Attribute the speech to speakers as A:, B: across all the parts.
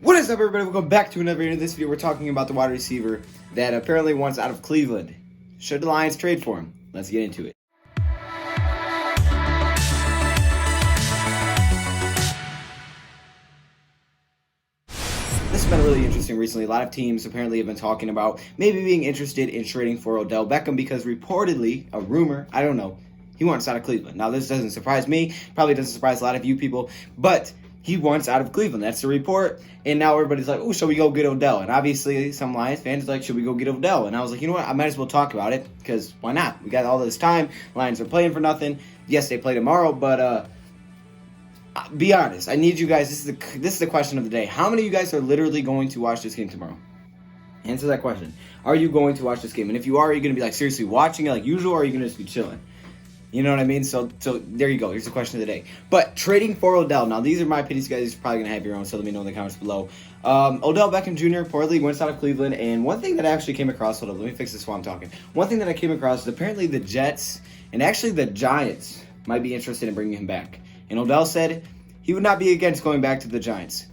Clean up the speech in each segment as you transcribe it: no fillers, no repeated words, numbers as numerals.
A: What is up, everybody? Welcome back to another video. In this video, we're talking about the wide receiver that apparently wants out of Cleveland. Should the Lions trade for him? Let's get into it. This has been really interesting recently. A lot of teams apparently have been talking about maybe being interested in trading for Odell Beckham because reportedly, a rumor, I don't know, he wants out of Cleveland. Now, this doesn't surprise me. Probably doesn't surprise a lot of you people, but he wants out of Cleveland. That's the report. And now everybody's like, oh, should we go get Odell? And obviously some Lions fans are like, should we go get Odell? And I was like, you know what? I might as well talk about it because why not? We got all this time. Lions are playing for nothing. Yes, they play tomorrow, but be honest. I need you guys. This is the question of the day. How many of you guys are literally going to watch this game tomorrow? Answer that question. Are you going to watch this game? And if you are you going to be like seriously watching it like usual, or are you going to just be chilling? You know what I mean? So there you go. Here's the question of the day. But trading for Odell. Now, these are my opinions, guys. You're probably going to have your own, so let me know in the comments below. Odell Beckham Jr. reportedly went out of Cleveland, and one thing that I actually came across, hold up, let me fix this while I'm talking. One thing that I came across is apparently the Jets, and actually the Giants, might be interested in bringing him back. And Odell said he would not be against going back to the Giants.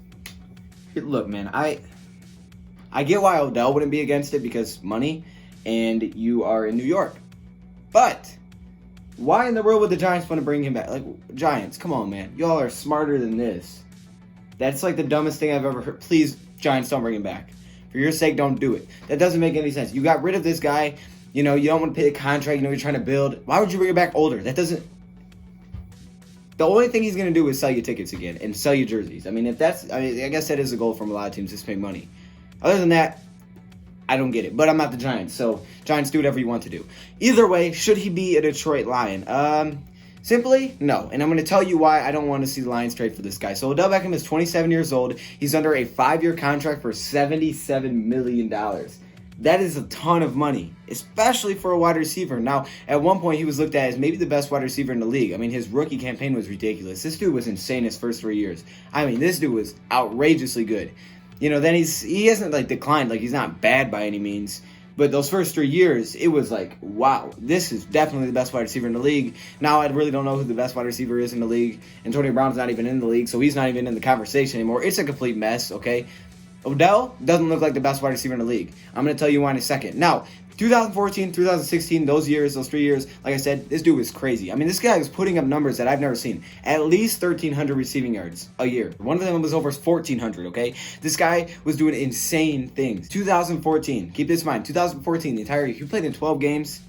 A: Look, man, I get why Odell wouldn't be against it because money, and you are in New York. But why in the world would the Giants want to bring him back? Like, Giants, come on, man. Y'all are smarter than this. That's like the dumbest thing I've ever heard. Please, Giants, don't bring him back. For your sake, don't do it. That doesn't make any sense. You got rid of this guy. You know, you don't want to pay a contract. You know, you're trying to build. Why would you bring him back older? That doesn't. The only thing he's going to do is sell you tickets again and sell you jerseys. I mean, I guess that is a goal from a lot of teams, just make money. Other than that, I don't get it, but I'm not the Giants, so Giants, do whatever you want to do. Either way, should he be a Detroit Lion? Simply, no. And I'm going to tell you why I don't want to see the Lions trade for this guy. So Odell Beckham is 27 years old. He's under a 5-year contract for $77 million. That is a ton of money, especially for a wide receiver. Now, at one point, he was looked at as maybe the best wide receiver in the league. I mean, his rookie campaign was ridiculous. This dude was insane his first 3 years. I mean, this dude was outrageously good. You know, then he hasn't, like, declined. Like, he's not bad by any means. But those first 3 years, it was like, wow, this is definitely the best wide receiver in the league. Now, I really don't know who the best wide receiver is in the league. Antonio Brown's not even in the league, so he's not even in the conversation anymore. It's a complete mess, okay? Odell doesn't look like the best wide receiver in the league. I'm going to tell you why in a second. Now, 2014, 2016, those 3 years, like I said, this dude was crazy. I mean, this guy was putting up numbers that I've never seen. At least 1,300 receiving yards a year. One of them was over 1,400, okay? This guy was doing insane things. 2014, keep this in mind, 2014, the entire year, he played in 12 games,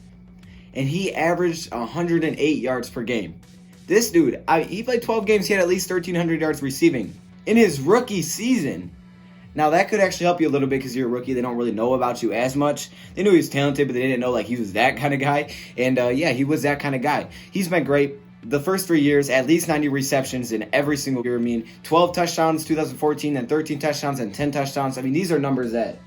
A: and he averaged 108 yards per game. This dude, he played 12 games, he had at least 1,300 yards receiving in his rookie season. Now, that could actually help you a little bit because you're a rookie. They don't really know about you as much. They knew he was talented, but they didn't know like he was that kind of guy. And, yeah, he was that kind of guy. He's been great. The first 3 years, at least 90 receptions in every single year. I mean, 12 touchdowns 2014, and 13 touchdowns and 10 touchdowns. I mean, these are numbers that,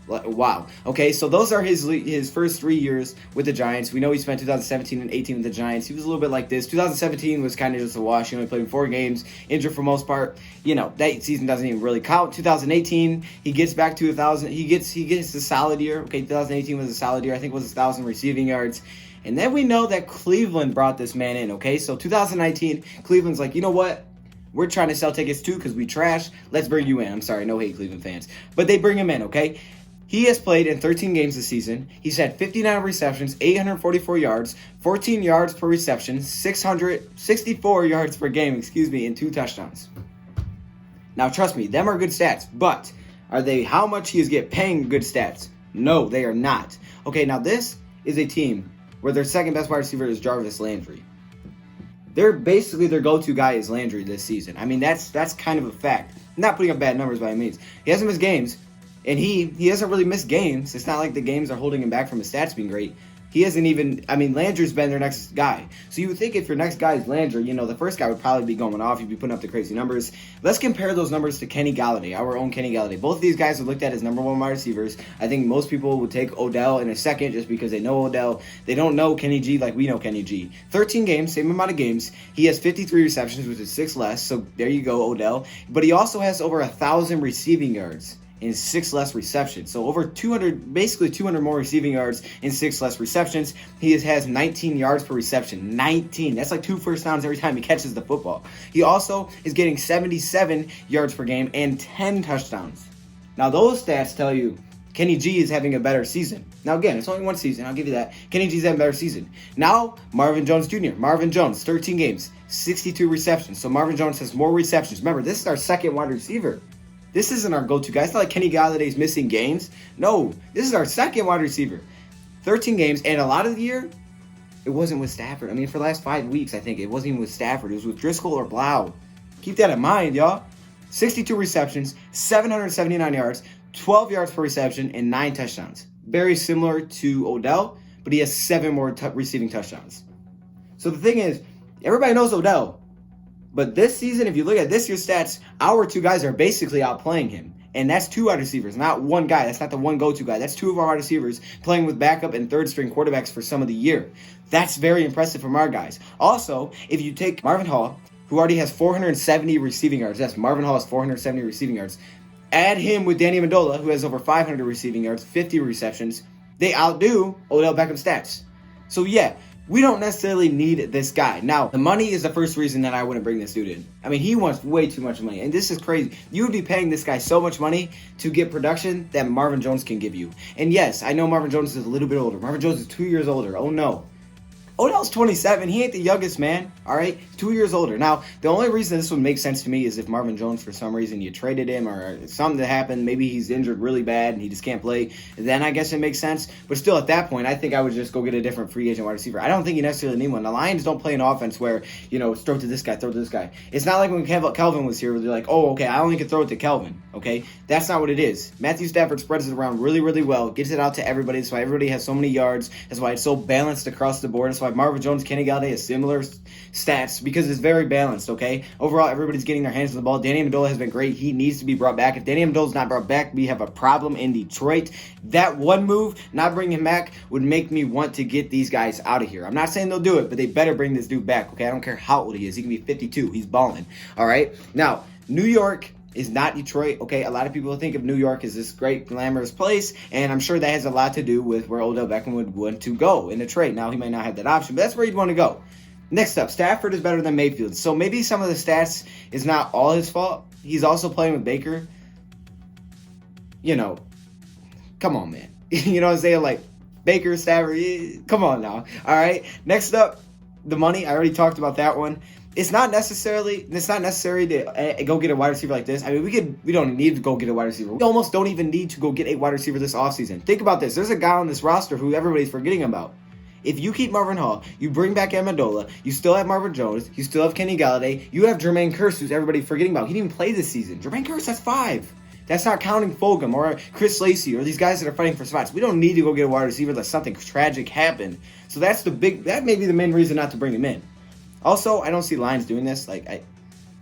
A: wow. Okay, so those are his first 3 years with the Giants. We know he spent 2017 and 18 with the Giants. He was a little bit like this. 2017 was kind of just a wash. He only played in 4 games, injured for most part. You know, that season doesn't even really count. 2018, he gets back to 1,000. He gets a solid year. Okay, 2018 was a solid year. I think it was 1,000 receiving yards. And then we know that Cleveland brought this man in, okay? So 2019, Cleveland's like, you know what? We're trying to sell tickets too because we trash. Let's bring you in. I'm sorry, no hate, Cleveland fans. But they bring him in, okay? He has played in 13 games this season. He's had 59 receptions, 844 yards, 14 yards per reception, 664 yards per game, and 2 touchdowns. Now, trust me, them are good stats, but are they how much he is paying good stats? No, they are not. Okay, now this is a team where their second best wide receiver is Jarvis Landry. Their go-to guy is Landry this season. I mean, that's kind of a fact. I'm not putting up bad numbers by any means. He hasn't missed games. And he hasn't really missed games. It's not like the games are holding him back from his stats being great. He hasn't even, Landry's been their next guy. So you would think if your next guy is Landry, you know, the first guy would probably be going off. You'd be putting up the crazy numbers. Let's compare those numbers to Kenny Golladay, our own Kenny Golladay. Both of these guys are looked at as number 1 wide receivers. I think most people would take Odell in a second just because they know Odell. They don't know Kenny G like we know Kenny G. 13 games, same amount of games. He has 53 receptions, which is 6 less. So there you go, Odell. But he also has over 1,000 receiving yards and 6 less receptions. So over 200, basically 200 more receiving yards and 6 less receptions. He has 19 yards per reception. 19. That's like 2 first downs every time he catches the football. He also is getting 77 yards per game and 10 touchdowns. Now those stats tell you Kenny G is having a better season. Now again, it's only one season, I'll give you that. Kenny G's having a better season. Now, Marvin Jones Jr. Marvin Jones, 13 games, 62 receptions. So Marvin Jones has more receptions. Remember, this is our second wide receiver. This isn't our go-to guy. It's not like Kenny Galladay's missing games. No, this is our second wide receiver. 13 games, and a lot of the year, it wasn't with Stafford. I mean, for the last 5 weeks, I think, it wasn't even with Stafford. It was with Driscoll or Blau. Keep that in mind, y'all. 62 receptions, 779 yards, 12 yards per reception, and 9 touchdowns. Very similar to Odell, but he has 7 more receiving touchdowns. So the thing is, everybody knows Odell. But this season, if you look at this year's stats, our 2 guys are basically outplaying him. And that's 2 wide receivers, not one guy. That's not the one go-to guy. That's 2 of our wide receivers playing with backup and third-string quarterbacks for some of the year. That's very impressive from our guys. Also, if you take Marvin Hall, who already has 470 receiving yards. Yes, Marvin Hall has 470 receiving yards. Add him with Danny Amendola, who has over 500 receiving yards, 50 receptions. They outdo Odell Beckham stats. So yeah, we don't necessarily need this guy. Now, the money is the first reason that I wouldn't bring this dude in. I mean, he wants way too much money, and this is crazy. You would be paying this guy so much money to get production that Marvin Jones can give you. And yes, I know Marvin Jones is a little bit older. Marvin Jones is 2 years older. Oh no. Odell's 27. He ain't the youngest, man. All right? 2 years older. Now, the only reason this would make sense to me is if Marvin Jones, for some reason, you traded him or something that happened. Maybe he's injured really bad and he just can't play. Then I guess it makes sense. But still, at that point, I think I would just go get a different free agent wide receiver. I don't think you necessarily need one. The Lions don't play an offense where, throw to this guy, throw to this guy. It's not like when Kelvin was here where they're like, oh, okay, I only can throw it to Kelvin. Okay? That's not what it is. Matthew Stafford spreads it around really, really well. Gets it out to everybody. That's why everybody has so many yards. That's why it's so balanced across the board. That's why Marvin Jones, Kenny Galladay has similar stats because it's very balanced, okay? Overall, everybody's getting their hands on the ball. Danny Amendola has been great. He needs to be brought back. If Danny Amendola's not brought back, we have a problem in Detroit. That one move, not bringing him back, would make me want to get these guys out of here. I'm not saying they'll do it, but they better bring this dude back, okay? I don't care how old he is. He can be 52. He's balling, all right? Now, New York is not Detroit, okay? A lot of people think of New York as this great, glamorous place, and I'm sure that has a lot to do with where Odell Beckham would want to go in a trade. Now, he might not have that option, but that's where he'd want to go. Next up, Stafford is better than Mayfield. So maybe some of the stats is not all his fault. He's also playing with Baker. Come on, man. You know what I'm saying? Like, Baker, Stafford, come on now. All right? Next up, the money. I already talked about that one. It's not necessary to go get a wide receiver like this. I mean, we don't need to go get a wide receiver. We almost don't even need to go get a wide receiver this offseason. Think about this. There's a guy on this roster who everybody's forgetting about. If you keep Marvin Hall, you bring back Amendola, you still have Marvin Jones, you still have Kenny Galladay, you have Jermaine Kearse, who's everybody forgetting about. He didn't even play this season. Jermaine Kearse, that's 5. That's not counting Fulgham or Chris Lacey or these guys that are fighting for spots. We don't need to go get a wide receiver unless something tragic happened. So that may be the main reason not to bring him in. Also, I don't see Lions doing this. They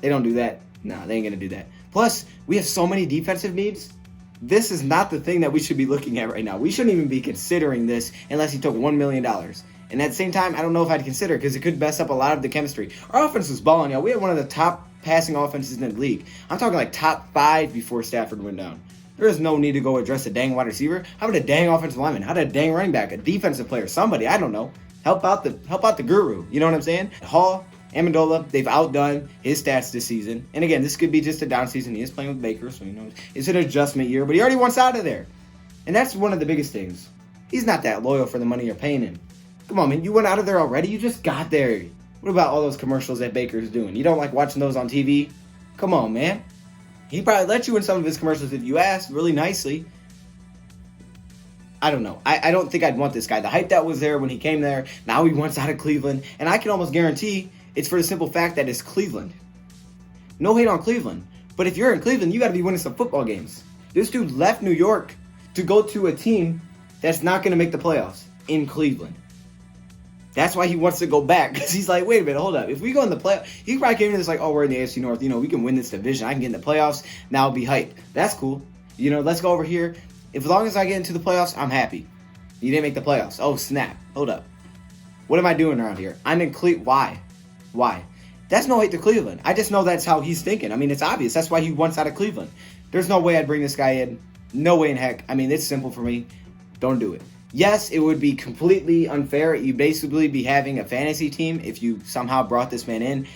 A: don't do that. Nah, they ain't going to do that. Plus, we have so many defensive needs. This is not the thing that we should be looking at right now. We shouldn't even be considering this unless he took $1 million. And at the same time, I don't know if I'd consider it because it could mess up a lot of the chemistry. Our offense was balling, y'all. We had one of the top passing offenses in the league. I'm talking like top 5 before Stafford went down. There is no need to go address a dang wide receiver. How about a dang offensive lineman? How about a dang running back? A defensive player? Somebody, I don't know. Help out the guru. You know what I'm saying? Hall, Amendola, they've outdone his stats this season. And again, this could be just a down season. He is playing with Baker, so it's an adjustment year. But he already wants out of there. And that's one of the biggest things. He's not that loyal for the money you're paying him. Come on, man. You went out of there already? You just got there. What about all those commercials that Baker's doing? You don't like watching those on TV? Come on, man. He probably let you in some of his commercials if you asked really nicely. I don't know. I don't think I'd want this guy. The hype that was there when he came there, now he wants out of Cleveland. And I can almost guarantee it's for the simple fact that it's Cleveland. No hate on Cleveland. But if you're in Cleveland, you got to be winning some football games. This dude left New York to go to a team that's not going to make the playoffs in Cleveland. That's why he wants to go back. Because he's like, wait a minute, hold up. If we go in the playoffs, he probably came in this like, oh, we're in the AFC North. We can win this division. I can get in the playoffs. Now I'll be hyped. That's cool. Let's go over here. As long as I get into the playoffs, I'm happy. You didn't make the playoffs. Oh, snap. Hold up. What am I doing around here? I'm in Cleveland. Why? That's no hate to Cleveland. I just know that's how he's thinking. I mean, it's obvious. That's why he wants out of Cleveland. There's no way I'd bring this guy in. No way in heck. I mean, it's simple for me. Don't do it. Yes, it would be completely unfair. You'd basically be having a fantasy team if you somehow brought this man in.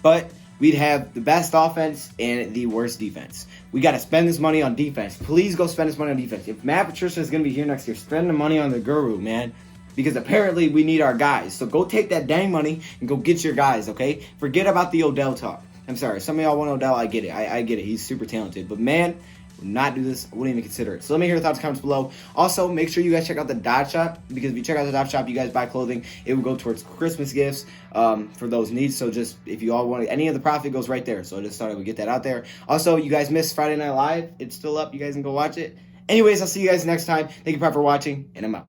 A: But we'd have the best offense and the worst defense. We got to spend this money on defense. Please go spend this money on defense. If Matt Patricia is going to be here next year, spend the money on the guru, man. Because apparently we need our guys. So go take that dang money and go get your guys, okay? Forget about the Odell talk. I'm sorry. Some of y'all want Odell. I get it. I get it. He's super talented. But, man, would not do this. I wouldn't even consider it. So let me hear your thoughts in the comments below. Also, make sure you guys check out the Dot Shop. Because if you check out the Dot Shop, you guys buy clothing. It will go towards Christmas gifts for those needs. So just, if you all want any of the profit, goes right there. So I just thought I would get that out there. Also, you guys missed Friday Night Live. It's still up. You guys can go watch it. Anyways, I'll see you guys next time. Thank you for watching, and I'm out.